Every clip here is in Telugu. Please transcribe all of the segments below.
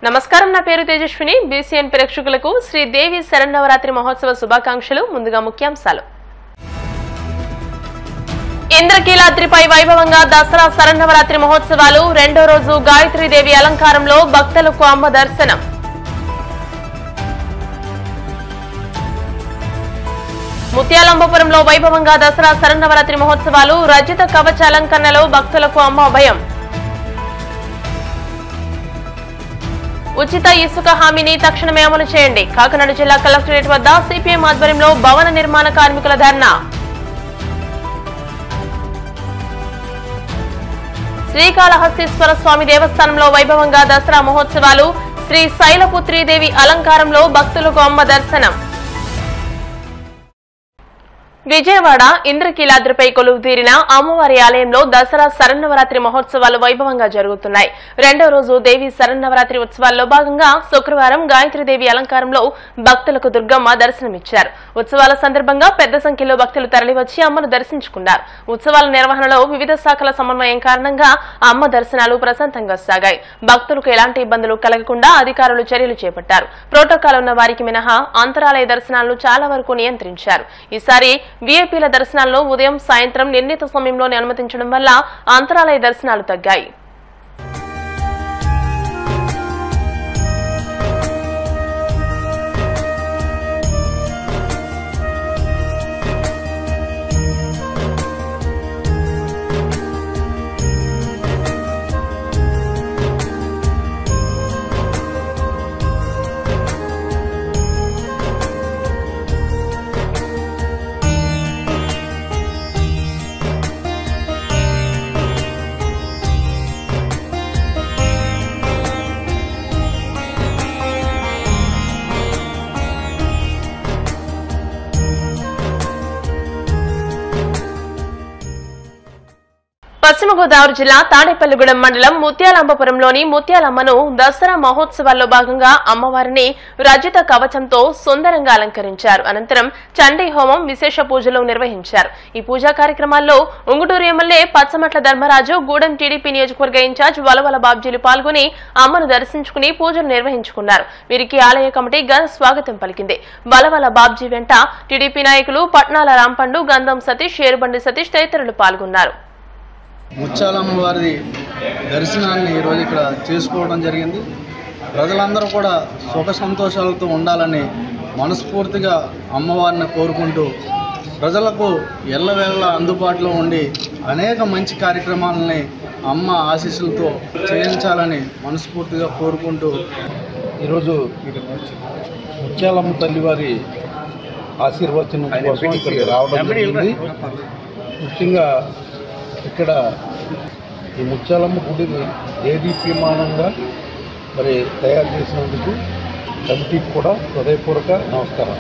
నమస్కారం, నా పేరు తేజస్విని. బీసీఎన్ ప్రేక్షకులకు శ్రీదేవి శరన్నవరాత్రి మహోత్సవ శుభాకాంక్షలు. ముందుగా ముఖ్యాంశాలు. ఇంద్రకీలాద్రిపై వైభవంగా దసరా శరన్నవరాత్రి మహోత్సవాలు. రెండో రోజు గాయత్రీదేవి అలంకారంలో భక్తులకు అమ్మ దర్శనం. ముత్యాలంబపురంలో వైభవంగా దసరా శరన్నవరాత్రి మహోత్సవాలు. రజిత కవచ అలంకరణలో భక్తులకు అమ్మ అభయం. ఉచిత ఇసుక హామీని తక్షణమే అమలు చేయండి. కాకినాడ జిల్లా కలెక్టరేట్ వద్ద సిపిఎం ఆధ్వర్యంలో భవన నిర్మాణ కార్మికుల ధర్నా. శ్రీకాళహస్తీశ్వర స్వామి దేవస్థానంలో వైభవంగా దసరా మహోత్సవాలు. శ్రీ శైలపుత్రీదేవి అలంకారంలో భక్తులకు అమ్మ దర్శనం. విజయవాడ ఇంద్రకీలాద్రిపై కొలువు తీరిన అమ్మవారి ఆలయంలో దసరా శరన్నవరాత్రి మహోత్సవాలు వైభవంగా జరుగుతున్నాయి. రెండో రోజు దేవి శరన్నవరాత్రి ఉత్సవాల్లో భాగంగా శుక్రవారం గాయత్రీదేవి అలంకారంలో భక్తులకు దుర్గమ్మ దర్శనమిచ్చారు. ఉత్సవాల సందర్భంగా పెద్ద సంఖ్యలో భక్తులు తరలివచ్చి అమ్మను దర్శించుకున్నారు. ఉత్సవాల నిర్వహణలో వివిధ శాఖల సమన్వయం కారణంగా అమ్మ దర్శనాలు ప్రశాంతంగా సాగాయి. భక్తులకు ఎలాంటి ఇబ్బందులు కలగకుండా అధికారులు చర్యలు చేపట్టారు. ప్రోటోకాల్ ఉన్న వారికి మినహా అంతరాలయ దర్శనాలను చాలా వరకు నియంత్రించారు. ఈసారి వీఐపీల దర్శనాలను ఉదయం సాయంత్రం నిర్ణీత సమయంలోనే అనుమతించడం వల్ల అంతరాలయ దర్శనాలు తగ్గాయి. పశ్చిమ గోదావరి జిల్లా తాడేపల్లిగూడెం మండలం ముత్యాలంబపురంలోని ముత్యాలమ్మను దసరా మహోత్సవాల్లో భాగంగా అమ్మవారిని రజిత కవచంతో సుందరంగా అలంకరించారు. అనంతరం చండీ హోమం, విశేష పూజలు నిర్వహించారు. ఈ పూజా కార్యక్రమాల్లో ఉంగుటూరు ఎమ్మెల్యే పచ్చమట్ల ధర్మరాజు, గూడెం టీడీపీ నియోజకవర్గ ఇన్ఛార్జ్ వలవల బాబ్జీలు పాల్గొని అమ్మను దర్శించుకుని పూజలు నిర్వహించుకున్నారు. వీరికి ఆలయ కమిటీ ఘన స్వాగతం పలికింది. వలవల బాబ్జీ వెంట టీడీపీ నాయకులు పట్నాల రాంపండు, గంధం సతీష్, షేరుబండి సతీష్ తదితరులు పాల్గొన్నారు. ముత్యాలమ్మ వారి దర్శనాన్ని ఈరోజు ఇక్కడ చేసుకోవడం జరిగింది. ప్రజలందరూ కూడా సుఖ సంతోషాలతో ఉండాలని మనస్ఫూర్తిగా అమ్మవారిని కోరుకుంటూ ప్రజలకు ఎల్లవేళ అందుబాటులో ఉండి అనేక మంచి కార్యక్రమాలని అమ్మ ఆశీస్సులతో చేయించాలని మనస్ఫూర్తిగా కోరుకుంటూ ఈరోజు ముత్యాలమ్మ తల్లి వారి ఆశీర్వచనం కోసం ఇక్కడికి రావడం జరిగింది. ముఖ్యంగా ఇక్కడ ఈ ముత్యాలమ్మ గుడిని దేదీప్యమానంగా మరి తయారు చేసినందుకు కమిటీకి కూడా హృదయపూర్వక నమస్కారం.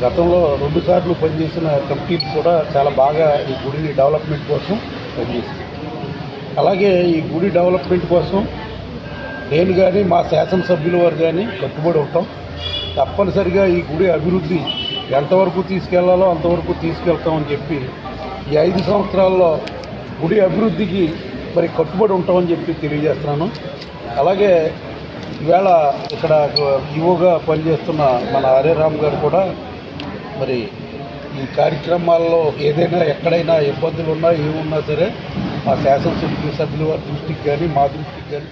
గతంలో 2 సార్లు పనిచేసిన కమిటీకి కూడా చాలా బాగా ఈ గుడిని డెవలప్మెంట్ కోసం పనిచేసింది. అలాగే ఈ గుడి డెవలప్మెంట్ కోసం నేను కానీ మా శాసనసభ్యుల వారు కానీ కట్టుబడి ఉంటాం. తప్పనిసరిగా ఈ గుడి అభివృద్ధి ఎంతవరకు తీసుకెళ్లాలో అంతవరకు తీసుకెళ్తామని చెప్పి ఈ 5 సంవత్సరాల్లో గుడి అభివృద్ధికి మరి కట్టుబడి ఉంటామని చెప్పి తెలియజేస్తున్నాను. అలాగే ఈవేళ ఇక్కడ ఈవోగా పనిచేస్తున్న మన హరేరామ్ గారు కూడా మరి ఈ కార్యక్రమాల్లో ఏదైనా ఎక్కడైనా ఇబ్బందులు ఉన్నా ఏమున్నా సరే మా శాసనసభ్యుల వారి దృష్టికి కానీ మా దృష్టికి కానీ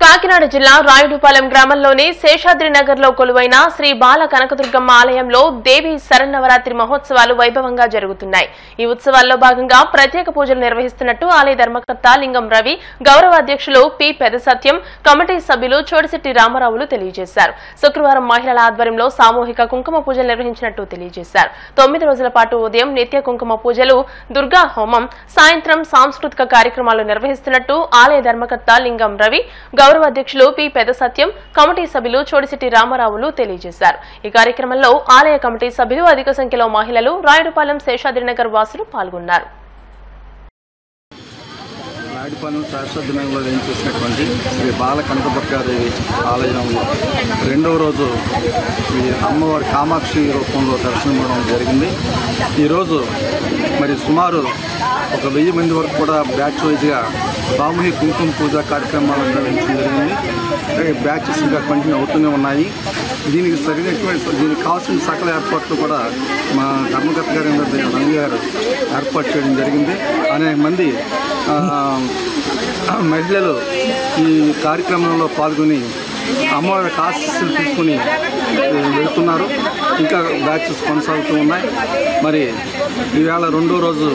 కాకినాడ జిల్లా రాయుడుపాలెం గ్రామంలోని శేషాద్రి నగర్ లో కొలువైన శ్రీ బాల కనకదుర్గమ్మ ఆలయంలో దేవి శరన్నవరాత్రి మహోత్సవాలు వైభవంగా జరుగుతున్నాయి. ఈ ఉత్సవాల్లో భాగంగా ప్రత్యేక పూజలు నిర్వహిస్తున్నట్టు ఆలయ ధర్మకర్త లింగం రవి, గౌరవ అధ్యక్షులు పి పెద్ద సత్యం, కమిటీ సభ్యులు చోడిశెట్టి రామారావులు తెలియజేశారు. శుక్రవారం మహిళల ఆధ్వర్యంలో సామూహిక కుంకుమ పూజలు నిర్వహించినట్టు తెలియజేశారు. 9 రోజుల పాటు ఉదయం నిత్య కుంకుమ పూజలు, దుర్గా హోమం, సాయంత్రం సాంస్కృతిక కార్యక్రమాలు నిర్వహిస్తున్నట్టు ఆలయ ధర్మకర్త లింగం రవి, గౌరవ అధ్యక్షులు పి పెద్ద సత్యం, కమిటీ సభ్యులు చోడిశెట్టి రామారావులు తెలియజేశారు. ఈ కార్యక్రమంలో ఆలయ కమిటీ సభ్యులు, అధిక సంఖ్యలో మహిళలు, రాయుడుపాలెం శేషాద్రినగర్ వాసులు పాల్గొన్నారు. రాయుడుపాలెం శేషాద్రినగర్లో వేయించేసినటువంటి శ్రీ బాల కనకదుర్గాదేవి ఆలయంలో రెండవ రోజు ఈ అమ్మవారి కామాక్షి రూపంలో దర్శనం ఇవ్వడం జరిగింది. ఈరోజు మరి సుమారు ఒక 1000 మంది వరకు కూడా బ్యాచ్ వైజ్గా సామూహిక కుంకుమ పూజ కార్యక్రమాలు నిర్వహించడం జరిగింది. బ్యాచెస్ ఇంకా కంటిన్యూ అవుతూనే ఉన్నాయి. దీనికి కావాల్సిన సకల ఏర్పాట్లు కూడా మా ధర్మకర్త గారు రంగు గారు ఏర్పాటు చేయడం జరిగింది. అనేక మంది మహిళలు ఈ కార్యక్రమంలో పాల్గొని అమ్మవారి ఆశీస్సులు తీసుకుని వెళ్తున్నారు. ఇంకా బ్యాచెస్ కొనసాగుతూ ఉన్నాయి. మరి ఈవేళ 2వ రోజు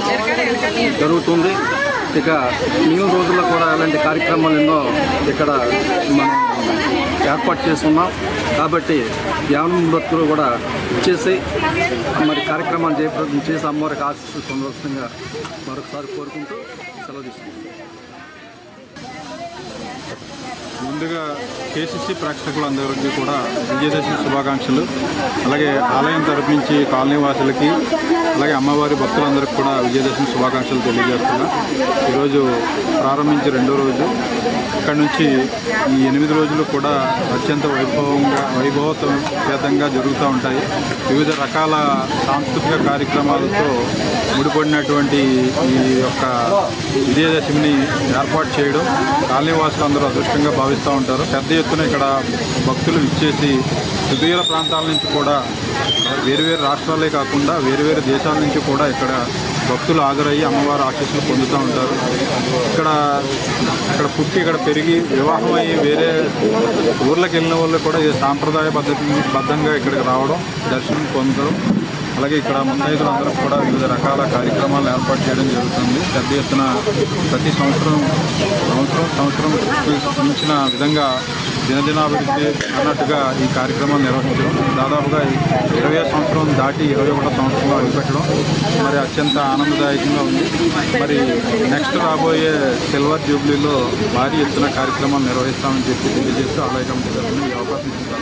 జరుగుతుంది. ఇక మిగిలిన రోజుల్లో కూడా అలాంటి కార్యక్రమాలు ఎన్నో ఇక్కడ మనం ఏర్పాటు చేస్తున్నాం. కాబట్టి యావన భక్తులు కూడా ఇచ్చేసి మరి కార్యక్రమాలు జయప్రదం చేసి అమ్మవారికి ఆశీస్సులు పొందవలసిందిగా మరొకసారి కోరుకుంటూ సెలవు తీసుకుంటాం. ముందుగా కేసీసీ ప్రేక్షకులందరికీ కూడా విజయదశమి శుభాకాంక్షలు. అలాగే ఆలయం తరపు నుంచి కాలనీ వాసులకి అలాగే అమ్మవారి భక్తులందరికీ కూడా విజయదశమి శుభాకాంక్షలు తెలియజేస్తున్నా. ఈరోజు ప్రారంభించి 2వ రోజు. ఇక్కడ నుంచి ఈ 8 రోజులు కూడా అత్యంత వైభవోపేతంగా జరుగుతూ ఉంటాయి. వివిధ రకాల సాంస్కృతిక కార్యక్రమాలతో ముడిపడినటువంటి ఈ యొక్క విజయదశమిని ఏర్పాటు చేయడం కాలనీ వాసులందరూ అదృష్టంగా భావిస్తూ ఉంటారు. పెద్ద ఎత్తున ఇక్కడ భక్తులు విచ్చేసి సుదూర ప్రాంతాల నుంచి కూడా వేరువేరు రాష్ట్రాలే కాకుండా వేరువేరు దేశాల నుంచి కూడా ఇక్కడ భక్తులు హాజరయ్యి అమ్మవారి ఆశీస్సులు పొందుతూ ఉంటారు. ఇక్కడ పుట్టి ఇక్కడ పెరిగి వివాహం అయ్యి వేరే ఊర్లకు వెళ్ళిన వాళ్ళు కూడా ఈ సాంప్రదాయ బద్ధంగా ఇక్కడికి రావడం దర్శనం పొందడం. అలాగే ఇక్కడ ముత్తైదులందరూ కూడా వివిధ రకాల కార్యక్రమాలు ఏర్పాటు చేయడం జరుగుతుంది. పెద్ద ఎత్తున ప్రతి సంవత్సరం మించిన విధంగా దినదినాభివృద్ధి అన్నట్టుగా ఈ కార్యక్రమాలు నిర్వహించడం, దాదాపుగా 20వ సంవత్సరం దాటి 21వ సంవత్సరంలో అడుగుపెట్టడం మరి అత్యంత ఆనందదాయకంగా ఉంది. మరి నెక్స్ట్ రాబోయే సిల్వర్ జూబ్లీలో భారీ ఎత్తున కార్యక్రమాలు నిర్వహిస్తామని చెప్పి తెలియజేస్తూ ఆలయ కమిటీ తరఫున ఈ అవకాశం ఇచ్చిన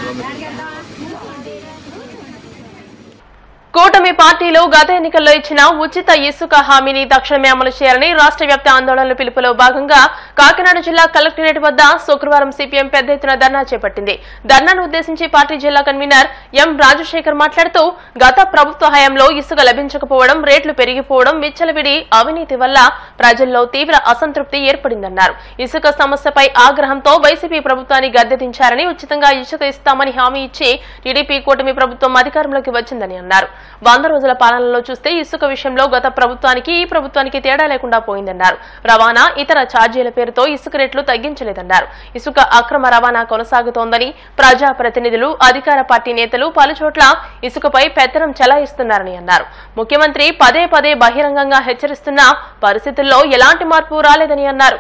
కూటమి పార్టీలు గత ఎన్నికల్లో ఇచ్చిన ఉచిత ఇసుక హామీని తక్షణమే అమలు చేయాలని రాష్ట్ర వ్యాప్త ఆందోళనల పిలుపులో భాగంగా కాకినాడ జిల్లా కలెక్టరేట్ వద్ద శుక్రవారం సిపిఎం పెద్ద ఎత్తున ధర్నా చేపట్టింది. ధర్నాను ఉద్దేశించి పార్టీ జిల్లా కన్వీనర్ ఎం రాజశేఖర్ మాట్లాడుతూ గత ప్రభుత్వ హయాంలో ఇసుక లభించకపోవడం, రేట్లు పెరిగిపోవడం, విచ్చలవిడి అవినీతి వల్ల ప్రజల్లో తీవ్ర అసంతృప్తి ఏర్పడిందన్నారు. ఇసుక సమస్యపై ఆగ్రహంతో వైసీపీ ప్రభుత్వాన్ని గద్దెదించారని, ఉచితంగా ఇసుక ఇస్తామని హామీ ఇచ్చి టీడీపీ కూటమి ప్రభుత్వం అధికారంలోకి వచ్చిందని అన్నారు. 100 రోజుల పాలనలో చూస్తే ఇసుక విషయంలో గత ప్రభుత్వానికి ఈ ప్రభుత్వానికి తేడా లేకుండా పోయిందన్నారు. రవాణా, ఇతర ఛార్జీల పేరుతో ఇసుక రేట్లు తగ్గించలేదన్నారు. ఇసుక అక్రమ రవాణా కొనసాగుతోందని, ప్రజాప్రతినిధులు, అధికార పార్టీ నేతలు పలుచోట్ల ఇసుకపై పెత్తనం చెలాయిస్తున్నారని అన్నారు. ముఖ్యమంత్రి పదే బహిరంగంగా హెచ్చరిస్తున్న పరిస్థితుల్లో ఎలాంటి మార్పు రాలేదని అన్నారు.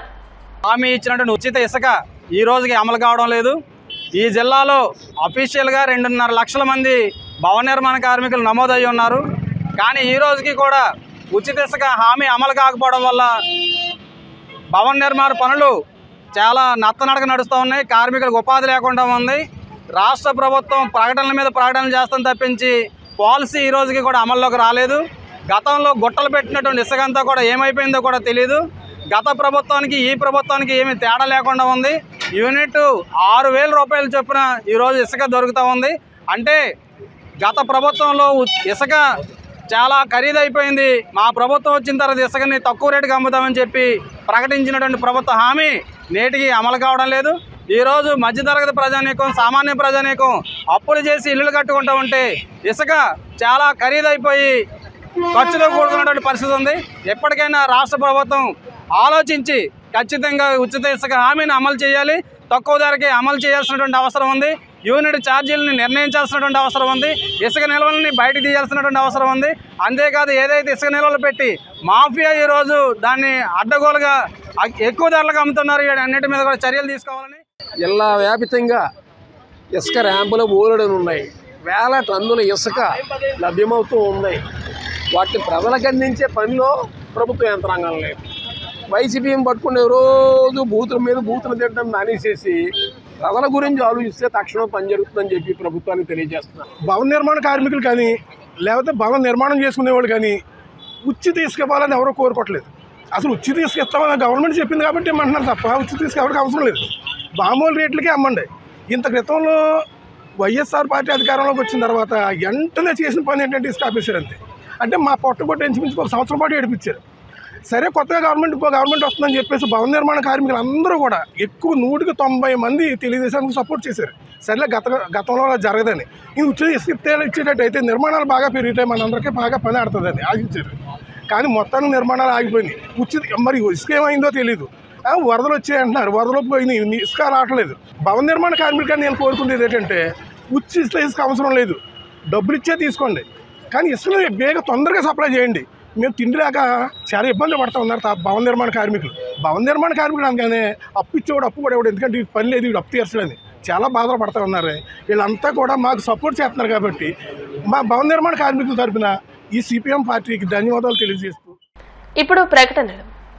హామీ ఇచ్చినటువంటి ఉచిత ఇసుక ఈ రోజుకి అమలు కావడం లేదు. ఈ జిల్లాలో అఫీషియల్గా 2.5 లక్షల మంది భవన నిర్మాణ కార్మికులు నమోదయ్యి ఉన్నారు. కానీ ఈ రోజుకి కూడా ఉచిత ఇసుక హామీ అమలు కాకపోవడం వల్ల భవన నిర్మాణ పనులు చాలా నత్తనడక నడుస్తూ ఉన్నాయి. కార్మికులకు ఉపాధి లేకుండా ఉంది. రాష్ట్ర ప్రభుత్వం ప్రకటనల మీద ప్రకటనలు చేస్తాం తప్పించి పాలసీ ఈ రోజుకి కూడా అమల్లోకి రాలేదు. గతంలో గుట్టలు పెట్టినటువంటి ఇసుక అంతా కూడా ఏమైపోయిందో కూడా తెలియదు. గత ప్రభుత్వానికి ఈ ప్రభుత్వానికి ఏమీ తేడా లేకుండా ఉంది. యూనిట్ 6,000 రూపాయలు చొప్పున ఈరోజు ఇసుక దొరుకుతూ ఉంది. అంటే గత ప్రభుత్వంలో ఇసుక చాలా ఖరీదైపోయింది. మా ప్రభుత్వం వచ్చిన తర్వాత ఇసుకని తక్కువ రేటుకి అమ్ముతామని చెప్పి ప్రకటించినటువంటి ప్రభుత్వ హామీ నేటికి అమలు కావడం లేదు. ఈరోజు మధ్యతరగతి ప్రజానీకం, సామాన్య ప్రజానీకం అప్పులు చేసి ఇల్లులు కట్టుకుంటూ ఉంటే ఇసుక చాలా ఖరీదైపోయి ఖర్చుతో కూడుకున్నటువంటి పరిస్థితి ఉంది. ఎప్పటికైనా రాష్ట్ర ప్రభుత్వం ఆలోచించి ఖచ్చితంగా ఉచిత ఇసుక హామీని అమలు చేయాలి. తక్కువ ధరకి అమలు చేయాల్సినటువంటి అవసరం ఉంది. యూనిట్ ఛార్జీలను నిర్ణయించాల్సినటువంటి అవసరం ఉంది. ఇసుక నిల్వలని బయటకు తీయాల్సినటువంటి అవసరం ఉంది. అంతేకాదు ఏదైతే ఇసుక నిల్వలు పెట్టి మాఫియా ఈరోజు దాన్ని అడ్డగోలుగా ఎక్కువ ధరలకు అమ్ముతున్నారు, అన్నిటి మీద కూడా చర్యలు తీసుకోవాలని. జిల్లా వ్యాపితంగా ఇసుక ర్యాంపులు ఊరడని ఉన్నాయి. వేల టన్నుల ఇసుక లభ్యమవుతూ ఉన్నాయి. వాటిని ప్రజలకు అందించే పనిలో ప్రభుత్వ యంత్రాంగం లేదు. వైసీపీని పట్టుకునే రోజు బూతులు తిట్టడం మానేసేసి ప్రజల గురించి ఆలోచిస్తే తక్షణం పని జరుగుతుందని చెప్పి ప్రభుత్వానికి తెలియజేస్తున్నారు. భవన నిర్మాణ కార్మికులు కానీ లేకపోతే భవన నిర్మాణం చేసుకునేవాళ్ళు కానీ ఉచిత ఇసుక ఇవ్వాలని ఎవరో కోరుకోవట్లేదు. అసలు ఉచిత ఇసుక ఇస్తామని గవర్నమెంట్ చెప్పింది కాబట్టి ఏమంటున్నారు తప్ప ఉచిత ఇసుక ఎవరికి అవసరం లేదు. మామూలు రేట్లకే అమ్మండి. ఇంత క్రితంలో వైఎస్ఆర్ పార్టీ అధికారంలోకి వచ్చిన తర్వాత వెంటనే చేసిన పని ఏంటంటే ఇసుక ఆపేశారు అంతే. అంటే మా పొట్టగొట్టు ఎంచుమించుకు 1 సంవత్సరం పాటు ఏడిపించారు. సరే కొత్తగా ఇంకో గవర్నమెంట్ వస్తుందని చెప్పేసి భవన నిర్మాణ కార్మికులు అందరూ కూడా ఎక్కువ 190 మంది తెలుగుదేశానికి సపోర్ట్ చేశారు. సరేలే గతంలో అలా జరగదని, ఇది ఇచ్చేటట్టు అయితే నిర్మాణాలు బాగా పెరుగుతాయి, మనందరికీ బాగా పని ఆడుతుందని ఆశించారు. కానీ మొత్తానికి నిర్మాణాలు ఆగిపోయినాయి. మరి ఇసుక ఏమైందో తెలీదు. వరదలు వచ్చాయి అంటున్నారు, వరదలు పోయినాయి, ఇసుక రావట్లేదు. భవన నిర్మాణ కార్మికులు నేను కోరుకునేది ఏంటంటే ఇసుక అవసరం లేదు, డబ్బులు ఇచ్చే తీసుకోండి, కానీ ఇసుక తొందరగా సప్లై చేయండి. మేము తిండి లేక చాలా ఇబ్బంది పడుతూ ఉన్నారు భవన నిర్మాణ కార్మికులు. భవన నిర్మాణ కార్మికులు అనగానే అప్పు ఇచ్చేవాడు అప్పు కూడా ఎందుకంటే ఇది పని లేదు, వీడు అప్పు తీర్చలేని చాలా బాధలు పడుతూ ఉన్నారు. వీళ్ళంతా కూడా మాకు సపోర్ట్ చేస్తున్నారు కాబట్టి మా భవన నిర్మాణ కార్మికుల తరఫున ఈ సిపిఎం పార్టీకి ధన్యవాదాలు తెలియజేస్తూ ఇప్పుడు ప్రకటనలు.